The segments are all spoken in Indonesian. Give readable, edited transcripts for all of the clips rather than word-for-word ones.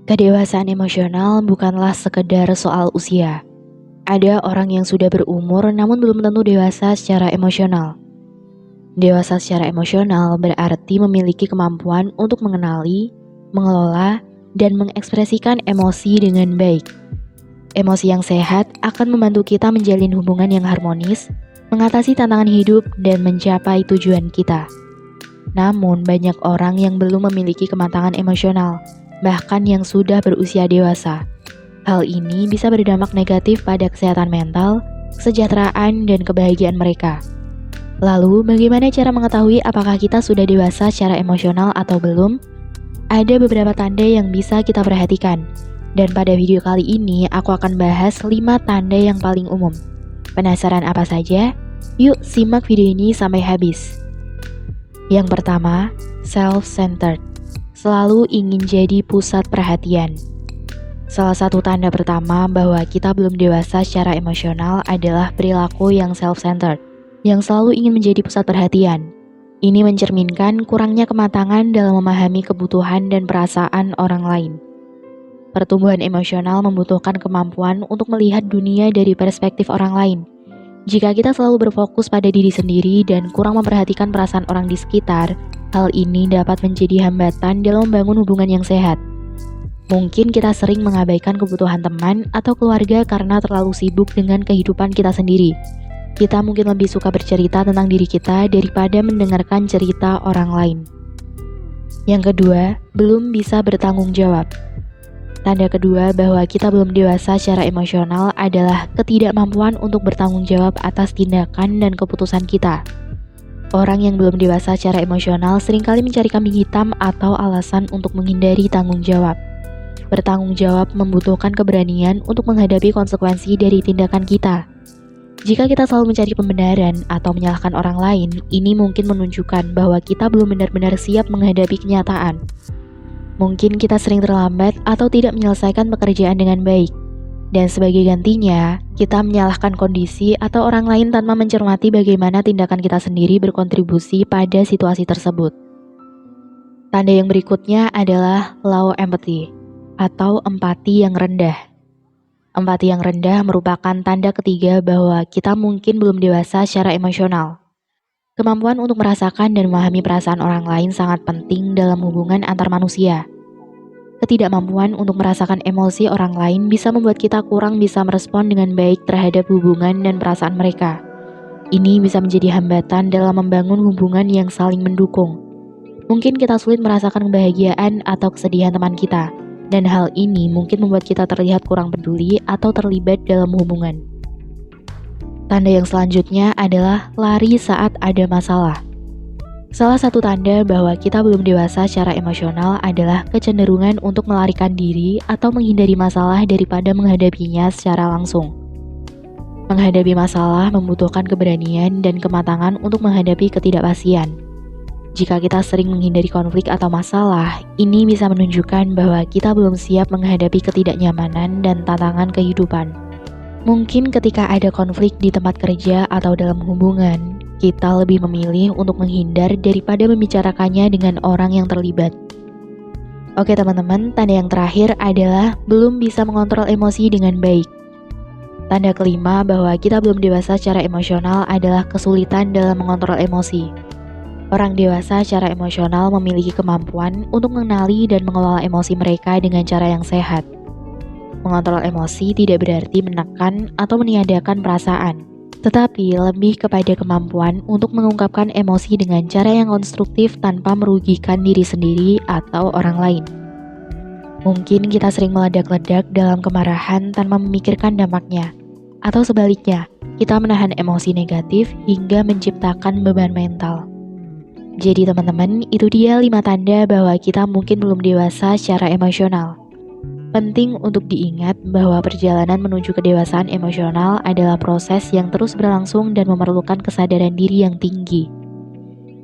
Kedewasaan emosional bukanlah sekedar soal usia. Ada orang yang sudah berumur namun belum tentu dewasa secara emosional. Dewasa secara emosional berarti memiliki kemampuan untuk mengenali, mengelola, dan mengekspresikan emosi dengan baik. Emosi yang sehat akan membantu kita menjalin hubungan yang harmonis, mengatasi tantangan hidup, dan mencapai tujuan kita. Namun, banyak orang yang belum memiliki kematangan emosional, bahkan yang sudah berusia dewasa. Hal ini bisa berdampak negatif pada kesehatan mental, kesejahteraan, dan kebahagiaan mereka. Lalu, bagaimana cara mengetahui apakah kita sudah dewasa secara emosional atau belum? Ada beberapa tanda yang bisa kita perhatikan. Dan pada video kali ini, aku akan bahas 5 tanda yang paling umum. Penasaran apa saja? Yuk simak video ini sampai habis. Yang pertama, self-centered. Selalu ingin jadi pusat perhatian. Salah satu tanda pertama bahwa kita belum dewasa secara emosional adalah perilaku yang self-centered, yang selalu ingin menjadi pusat perhatian. Ini mencerminkan kurangnya kematangan dalam memahami kebutuhan dan perasaan orang lain. Pertumbuhan emosional membutuhkan kemampuan untuk melihat dunia dari perspektif orang lain. Jika kita selalu berfokus pada diri sendiri dan kurang memperhatikan perasaan orang di sekitar, hal ini dapat menjadi hambatan dalam membangun hubungan yang sehat. Mungkin kita sering mengabaikan kebutuhan teman atau keluarga karena terlalu sibuk dengan kehidupan kita sendiri. Kita mungkin lebih suka bercerita tentang diri kita daripada mendengarkan cerita orang lain. Yang kedua, belum bisa bertanggung jawab. Tanda kedua bahwa kita belum dewasa secara emosional adalah ketidakmampuan untuk bertanggung jawab atas tindakan dan keputusan kita. Orang yang belum dewasa secara emosional seringkali mencari kambing hitam atau alasan untuk menghindari tanggung jawab. Bertanggung jawab membutuhkan keberanian untuk menghadapi konsekuensi dari tindakan kita. Jika kita selalu mencari pembenaran atau menyalahkan orang lain, ini mungkin menunjukkan bahwa kita belum benar-benar siap menghadapi kenyataan. Mungkin kita sering terlambat atau tidak menyelesaikan pekerjaan dengan baik. Dan sebagai gantinya, kita menyalahkan kondisi atau orang lain tanpa mencermati bagaimana tindakan kita sendiri berkontribusi pada situasi tersebut. Tanda yang berikutnya adalah low empathy atau empati yang rendah. Empati yang rendah merupakan tanda ketiga bahwa kita mungkin belum dewasa secara emosional. Kemampuan untuk merasakan dan memahami perasaan orang lain sangat penting dalam hubungan antar manusia. Ketidakmampuan untuk merasakan emosi orang lain bisa membuat kita kurang bisa merespon dengan baik terhadap hubungan dan perasaan mereka. Ini bisa menjadi hambatan dalam membangun hubungan yang saling mendukung. Mungkin kita sulit merasakan kebahagiaan atau kesedihan teman kita, dan hal ini mungkin membuat kita terlihat kurang peduli atau terlibat dalam hubungan. Tanda yang selanjutnya adalah lari saat ada masalah. Salah satu tanda bahwa kita belum dewasa secara emosional adalah kecenderungan untuk melarikan diri atau menghindari masalah daripada menghadapinya secara langsung. Menghadapi masalah membutuhkan keberanian dan kematangan untuk menghadapi ketidakpastian. Jika kita sering menghindari konflik atau masalah, ini bisa menunjukkan bahwa kita belum siap menghadapi ketidaknyamanan dan tantangan kehidupan. Mungkin ketika ada konflik di tempat kerja atau dalam hubungan, kita lebih memilih untuk menghindar daripada membicarakannya dengan orang yang terlibat. Oke teman-teman, tanda yang terakhir adalah belum bisa mengontrol emosi dengan baik. Tanda kelima bahwa kita belum dewasa secara emosional adalah kesulitan dalam mengontrol emosi. Orang dewasa secara emosional memiliki kemampuan untuk mengenali dan mengelola emosi mereka dengan cara yang sehat. Mengontrol emosi tidak berarti menekan atau meniadakan perasaan, tetapi lebih kepada kemampuan untuk mengungkapkan emosi dengan cara yang konstruktif tanpa merugikan diri sendiri atau orang lain. Mungkin kita sering meledak-ledak dalam kemarahan tanpa memikirkan dampaknya, atau sebaliknya, kita menahan emosi negatif hingga menciptakan beban mental. Jadi teman-teman, itu dia 5 tanda bahwa kita mungkin belum dewasa secara emosional. Penting untuk diingat bahwa perjalanan menuju kedewasaan emosional adalah proses yang terus berlangsung dan memerlukan kesadaran diri yang tinggi.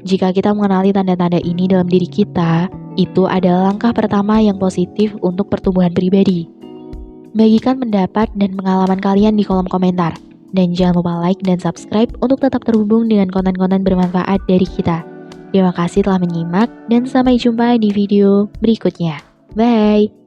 Jika kita mengenali tanda-tanda ini dalam diri kita, itu adalah langkah pertama yang positif untuk pertumbuhan pribadi. Bagikan pendapat dan pengalaman kalian di kolom komentar. Dan jangan lupa like dan subscribe untuk tetap terhubung dengan konten-konten bermanfaat dari kita. Terima kasih telah menyimak dan sampai jumpa di video berikutnya. Bye!